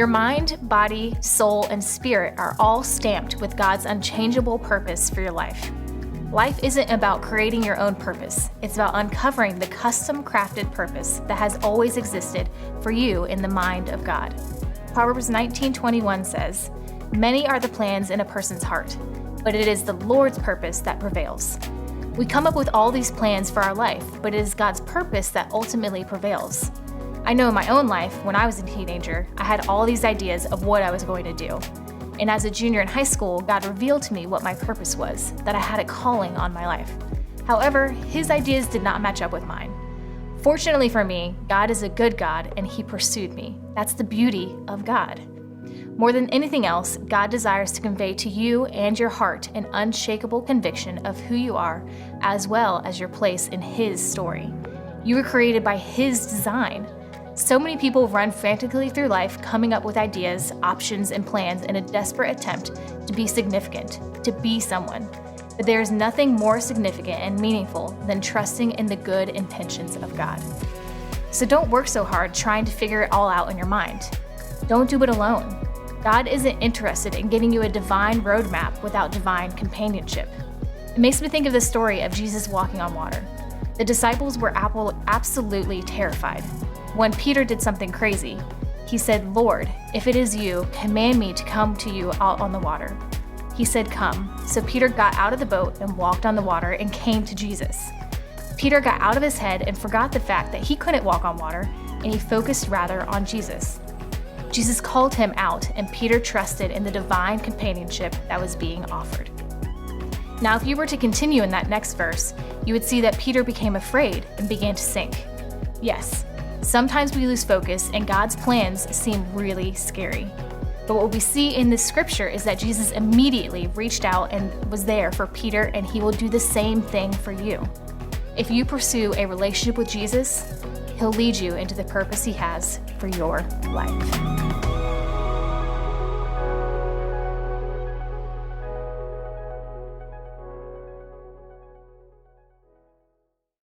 Your mind, body, soul, and spirit are all stamped with God's unchangeable purpose for your life. Life isn't about creating your own purpose. It's about uncovering the custom-crafted purpose that has always existed for you in the mind of God. Proverbs 19:21 says, "Many are the plans in a person's heart, but it is the Lord's purpose that prevails." We come up with all these plans for our life, but it is God's purpose that ultimately prevails. I know in my own life, when I was a teenager, I had all these ideas of what I was going to do. And as a junior in high school, God revealed to me what my purpose was, that I had a calling on my life. However, His ideas did not match up with mine. Fortunately for me, God is a good God and He pursued me. That's the beauty of God. More than anything else, God desires to convey to you and your heart an unshakable conviction of who you are, as well as your place in His story. You were created by His design. So many people run frantically through life coming up with ideas, options, and plans in a desperate attempt to be significant, to be someone. But there is nothing more significant and meaningful than trusting in the good intentions of God. So don't work so hard trying to figure it all out in your mind. Don't do it alone. God isn't interested in giving you a divine roadmap without divine companionship. It makes me think of the story of Jesus walking on water. The disciples were absolutely terrified. When Peter did something crazy, he said, "Lord, if it is you, command me to come to you out on the water." He said, "Come." So Peter got out of the boat and walked on the water and came to Jesus. Peter got out of his head and forgot the fact that he couldn't walk on water, and he focused rather on Jesus. Jesus called him out, and Peter trusted in the divine companionship that was being offered. Now, if you were to continue in that next verse, you would see that Peter became afraid and began to sink. Yes, sometimes we lose focus and God's plans seem really scary. But what we see in this scripture is that Jesus immediately reached out and was there for Peter, and He will do the same thing for you. If you pursue a relationship with Jesus, He'll lead you into the purpose He has for your life.